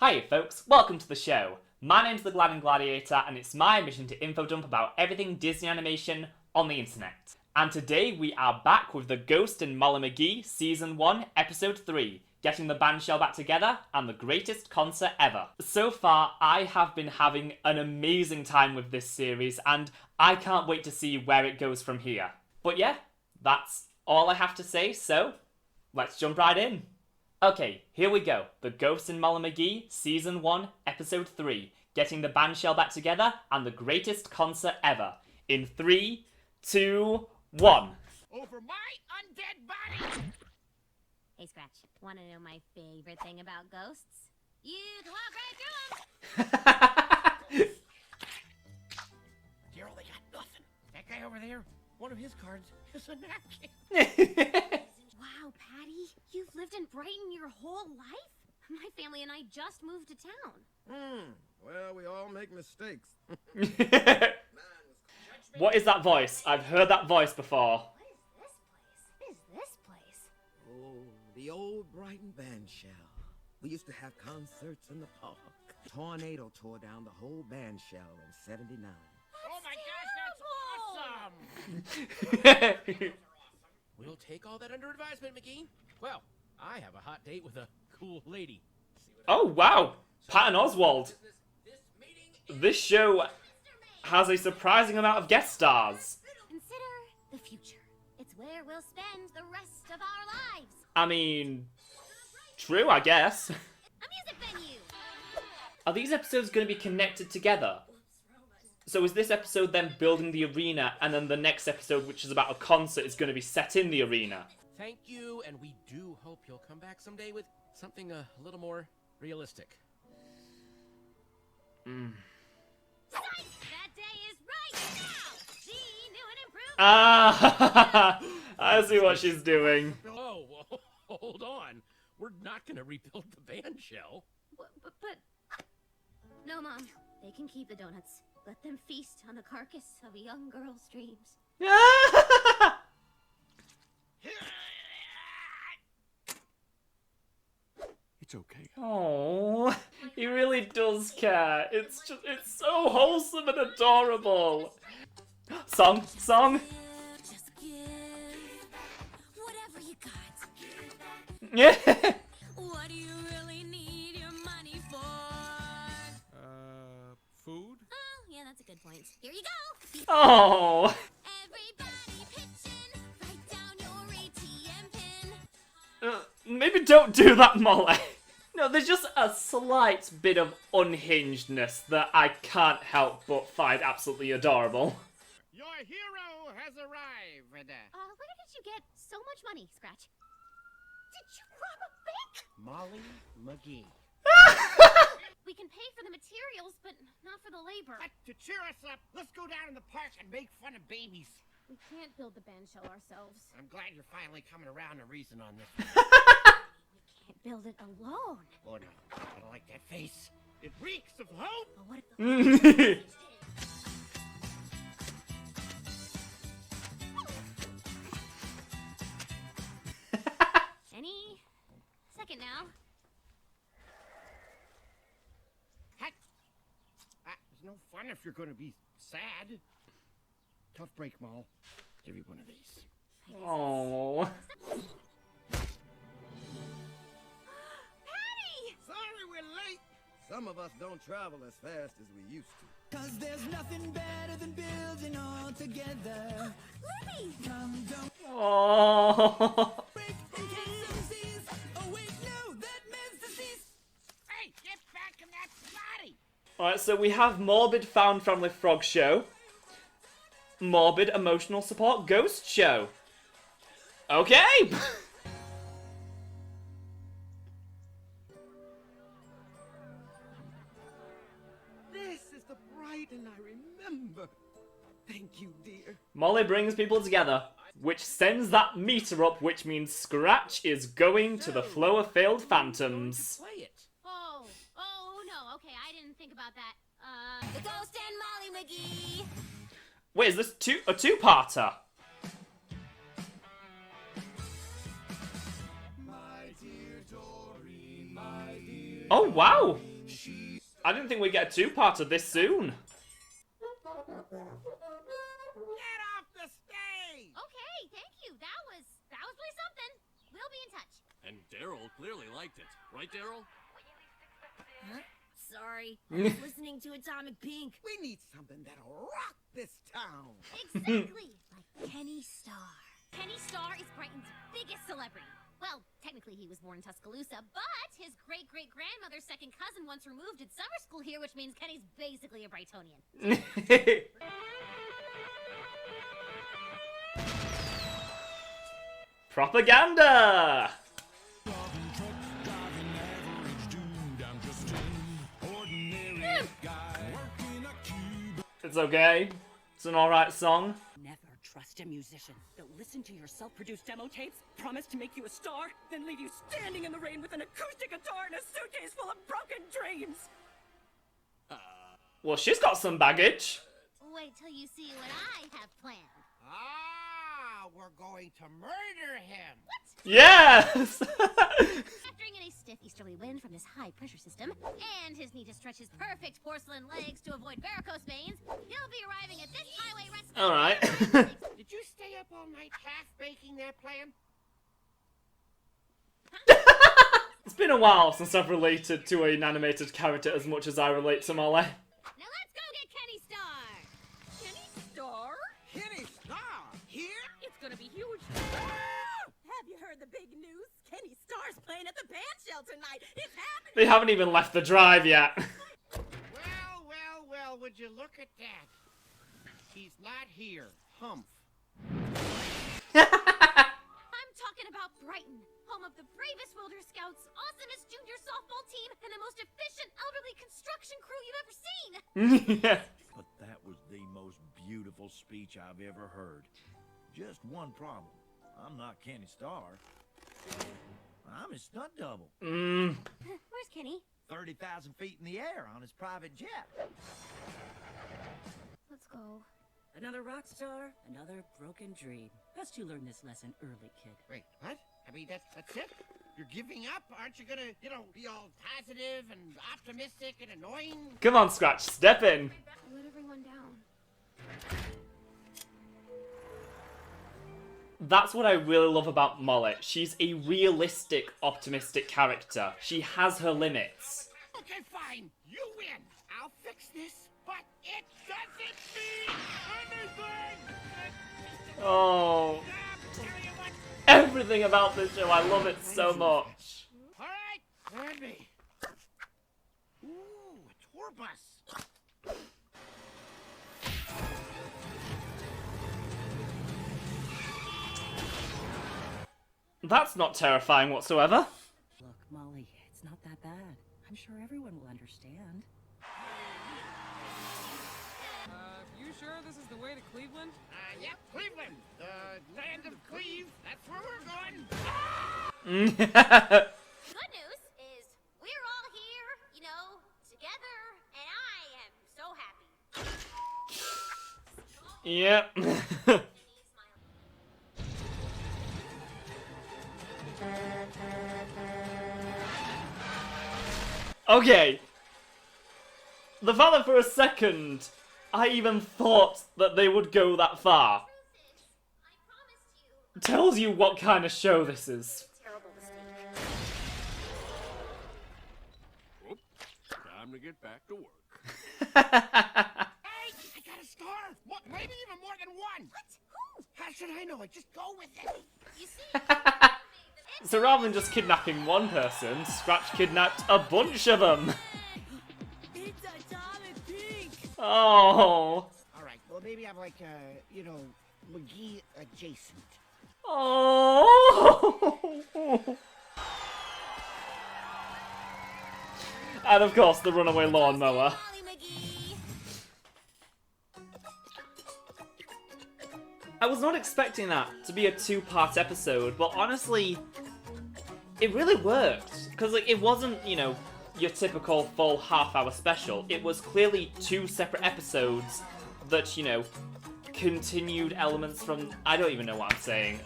Hi folks, welcome to the show. My name's the Glad Gladiator and it's my mission to info dump about everything Disney animation on the internet. And today we are back with the Ghost and Molly McGee Season 1 Episode 3, Getting the Bandshell Back Together and the Greatest Concert Ever. So far I have been having an amazing time with this series and I can't wait to see where it goes from here. But yeah, that's all I have to say, so let's jump right in. Okay, here we go. The Ghost and Molly McGee, Season 1, Episode 3. Getting the Bandshell Back Together and the Greatest Concert Ever. In 3, 2, 1. Over my undead body! Hey, Scratch, want to know my favorite thing about ghosts? You can walk right through them! Daryl, they got nothing. That guy over there, one of his cards is a napkin. Wow, Patty, you've lived in Brighton your whole life? My family and I just moved to town. Well, we all make mistakes. What is that voice? I've heard that voice before. What is this place? Oh, the old Brighton Bandshell. We used to have concerts in the park. Tornado tore down the whole Bandshell in '79. Oh my gosh, that's awesome! We'll take all that under advisement, McGee. Well, I have a hot date with a cool lady. Oh wow, Patton Oswalt. This show has a surprising amount of guest stars. Consider the future. It's where we'll spend the rest of our lives. I mean, true, I guess. A music venue. Are these episodes going to be connected together? So is this episode then building the arena, and then the next episode, which is about a concert, is going to be set in the arena? Thank you, and we do hope you'll come back someday with something a little more realistic. That day is right now. See new and improved. Ah, I see what she's doing. Oh, well, hold on. We're not going to rebuild the bandshell. But... No, Mom. They can keep the donuts. Let them feast on the carcass of a young girl's dreams. It's okay. Oh, he really does care. It's so wholesome and adorable. Song. Just give whatever you got. Yeah. What do you really need your money for? Food? Oh, yeah, that's a good point. Here you go. Oh. Everybody pitch in. Write down your ATM pin. Maybe don't do that, Molly. No, there's just a slight bit of unhingedness that I can't help but find absolutely adorable. Your hero has arrived. Where did you get so much money, Scratch? Did you rob a bank? Molly McGee. We can pay for the materials, but not for the labor. But to cheer us up, let's go down in the park and make fun of babies. We can't build the bandshell ourselves. I'm glad you're finally coming around to reason on this. We can't build it alone. Oh no, I don't like that face. It reeks of hope. But what if the... Any second now. Heck, there's no fun if you're going to be sad. Tough break, Moll. Give you one of these. Oh. Patty! Sorry we're late. Some of us don't travel as fast as we used to. 'Cause there's nothing better than building all together. Libby! Come, don't Oh. break and catch some seas. Oh wait, no, that means disease. Hey, get back in that body! Alright, so we have Morbid Found Family Frog Show. Morbid Emotional Support Ghost Show. Okay! This is the Brighton I remember. Thank you, dear. Molly brings people together, which sends that meter up, which means Scratch is going to the flow of failed phantoms. Play it. Oh, no, okay, I didn't think about that. The Ghost and Molly McGee. Wait, is this a two-parter? My dear Dory, my dear Oh, wow! I didn't think we'd get a two-parter this soon. Get off the stage! Okay, thank you. That was really something. We'll be in touch. And Daryl clearly liked it. Right, Daryl? Huh? Sorry. I was listening to Atomic Pink. We need something that'll rock this town. Exactly. Like Kenny Starr. Kenny Starr is Brighton's biggest celebrity. Well, technically he was born in Tuscaloosa, but his great-great-grandmother's second cousin once removed did summer school here, which means Kenny's basically a Brightonian. Propaganda! It's okay. It's an alright song. Never trust a musician. They'll listen to your self-produced demo tapes, promise to make you a star, then leave you standing in the rain with an acoustic guitar and a suitcase full of broken dreams. Well, she's got some baggage. Wait till you see what I have planned. Ah, we're going to murder him. Yes! Factoring in a stiff easterly wind from his high-pressure system, and his need to stretch his perfect porcelain legs to avoid varicose veins, he'll be arriving at this highway rest stop. Alright. Did you stay up all night half-baking that plan? It's been a while since I've related to an animated character as much as I relate to Molly. Now let's go get Kenny Starr! Kenny Starr? Kenny Starr here? It's gonna be huge. Have you heard the big news? Kenny Starr's playing at the Bandshell tonight. It's happening. They haven't even left the drive yet. Well, would you look at that? He's not here. Humph. I'm talking about Brighton, home of the bravest Wilder Scouts, awesomest junior softball team, and the most efficient elderly construction crew you've ever seen. Yeah. But that was the most beautiful speech I've ever heard. Just one problem. I'm not Kenny Starr. I'm his stunt double. Where's Kenny? 30,000 feet in the air on his private jet. Let's go. Another rock star, another broken dream. Best you learn this lesson early, kid. Wait, what? I mean, that's it? You're giving up? Aren't you gonna, be all positive and optimistic and annoying? Come on, Scratch, step in. I let everyone down. That's what I really love about Molly. She's a realistic, optimistic character. She has her limits. Okay, fine. You win. I'll fix this, but it doesn't mean anything. Oh, Tell you what. everything about this show, I love it so much. All right, hand me. Ooh, a tour bus. That's not terrifying whatsoever. Look, Molly, it's not that bad. I'm sure everyone will understand. You sure this is the way to Cleveland? Yep, Cleveland. The land of Cleve. That's where we're going. Good news is we're all here, together, and I am so happy. Yep. Okay. The fact that for a second I even thought that they would go that far I promised you. tells you what kind of show this is. Terrible mistake. Whoop. Time to get back to work. Hey, I got a scar. What? Maybe even more than one. What? Who? How should I know? Just go with it. You see? So rather than just kidnapping one person, Scratch kidnapped a bunch of them. It's Atomic Pink! Oh. All right. Well, maybe I'm like, McGee adjacent. Oh. And of course, the runaway lawnmower. Molly McGee. I was not expecting that to be a two-part episode, but honestly, it really worked. Because, it wasn't, your typical full half-hour special. It was clearly two separate episodes that, continued elements from... I don't even know what I'm saying.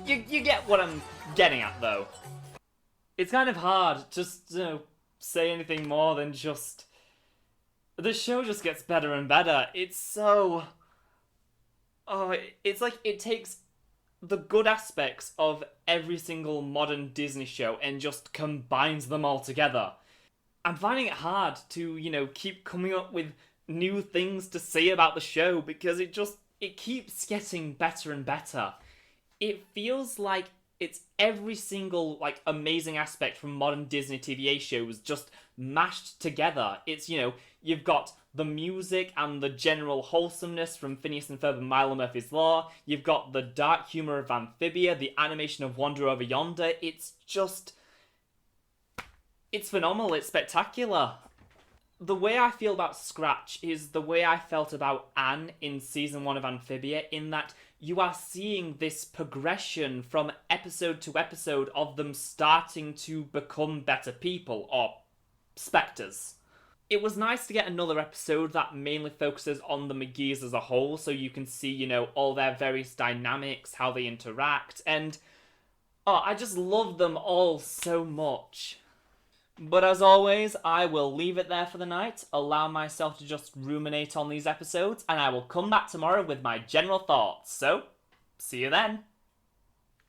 You get what I'm getting at, though. It's kind of hard just to say anything more than just... The show just gets better and better. It's so... Oh, it's like it takes the good aspects of every single modern Disney show and just combines them all together. I'm finding it hard to, keep coming up with new things to say about the show because it keeps getting better and better. It feels like it's every single, amazing aspect from modern Disney TVA shows just mashed together. It's, you've got the music and the general wholesomeness from Phineas and Ferb and Milo Murphy's Law. You've got the dark humour of Amphibia, the animation of Wander Over Yonder. It's phenomenal. It's spectacular. The way I feel about Scratch is the way I felt about Anne in season 1 of Amphibia, in that you are seeing this progression from episode to episode of them starting to become better people, or spectres. It was nice to get another episode that mainly focuses on the McGees as a whole, so you can see, all their various dynamics, how they interact, and I just love them all so much. But as always, I will leave it there for the night, allow myself to just ruminate on these episodes, and I will come back tomorrow with my general thoughts. So, see you then.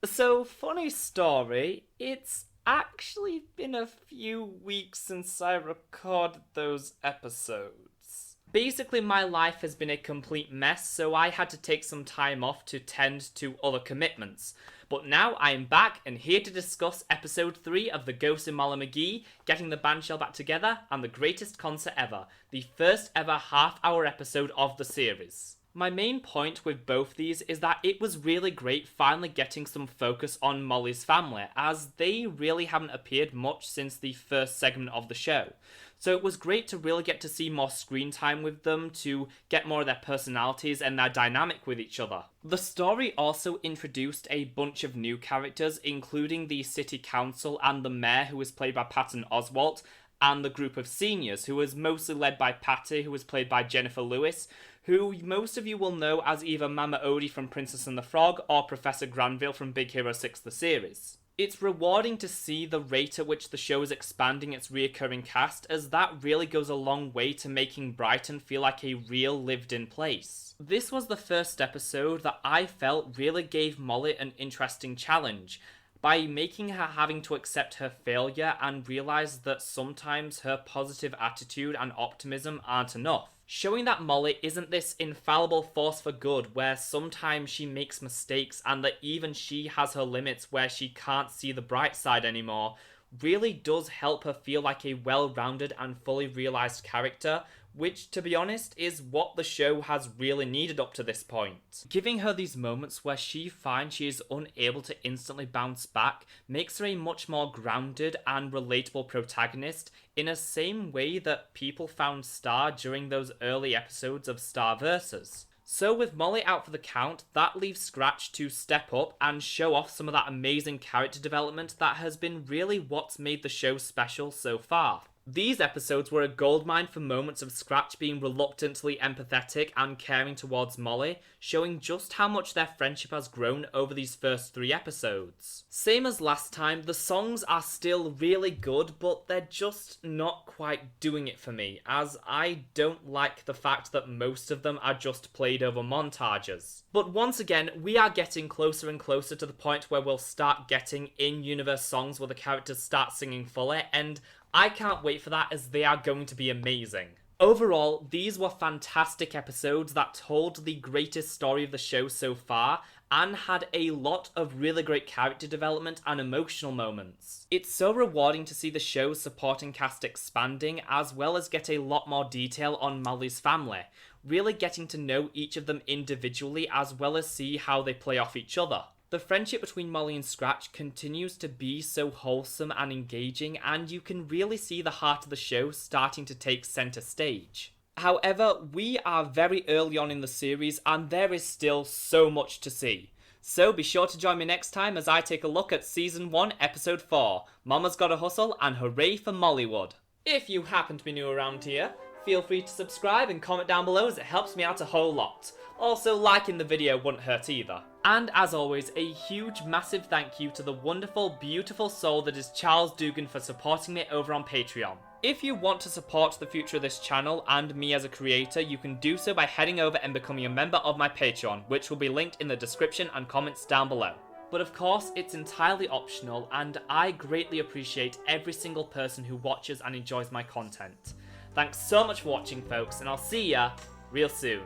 So, funny story, it's actually been a few weeks since I recorded those episodes. Basically, my life has been a complete mess, so I had to take some time off to tend to other commitments. But now I am back and here to discuss episode 3 of the Ghost and Molly McGee, Getting the Bandshell Back Together, and the greatest concert ever, the first ever half-hour episode of the series. My main point with both these is that it was really great finally getting some focus on Molly's family, as they really haven't appeared much since the first segment of the show. So it was great to really get to see more screen time with them, to get more of their personalities and their dynamic with each other. The story also introduced a bunch of new characters, including the city council and the mayor, who was played by Patton Oswalt, and the group of seniors, who was mostly led by Patty, who was played by Jennifer Lewis, who most of you will know as either Mama Odie from Princess and the Frog or Professor Granville from Big Hero 6 the series. It's rewarding to see the rate at which the show is expanding its reoccurring cast, as that really goes a long way to making Brighton feel like a real lived-in place. This was the first episode that I felt really gave Molly an interesting challenge, by making her having to accept her failure and realise that sometimes her positive attitude and optimism aren't enough. Showing that Molly isn't this infallible force for good where sometimes she makes mistakes and that even she has her limits where she can't see the bright side anymore, really does help her feel like a well-rounded and fully realised character, which, to be honest, is what the show has really needed up to this point. Giving her these moments where she finds she is unable to instantly bounce back makes her a much more grounded and relatable protagonist, in a same way that people found Star during those early episodes of Star Vs. So with Molly out for the count, that leaves Scratch to step up and show off some of that amazing character development that has been really what's made the show special so far. These episodes were a goldmine for moments of Scratch being reluctantly empathetic and caring towards Molly, showing just how much their friendship has grown over these first 3 episodes. Same as last time, the songs are still really good, but they're just not quite doing it for me, as I don't like the fact that most of them are just played over montages. But once again, we are getting closer and closer to the point where we'll start getting in-universe songs where the characters start singing fully, and I can't wait for that, as they are going to be amazing. Overall, these were fantastic episodes that told the greatest story of the show so far, and had a lot of really great character development and emotional moments. It's so rewarding to see the show's supporting cast expanding, as well as get a lot more detail on Molly's family, really getting to know each of them individually as well as see how they play off each other. The friendship between Molly and Scratch continues to be so wholesome and engaging, and you can really see the heart of the show starting to take centre stage. However, we are very early on in the series and there is still so much to see. So be sure to join me next time as I take a look at Season 1, Episode 4, Mama's Gotta Hustle and Hooray for Mollywood. If you happen to be new around here, feel free to subscribe and comment down below as it helps me out a whole lot. Also, liking the video wouldn't hurt either. And as always, a huge massive thank you to the wonderful, beautiful soul that is Charles Dugan for supporting me over on Patreon. If you want to support the future of this channel and me as a creator, you can do so by heading over and becoming a member of my Patreon, which will be linked in the description and comments down below. But of course, it's entirely optional, and I greatly appreciate every single person who watches and enjoys my content. Thanks so much for watching, folks, and I'll see ya real soon.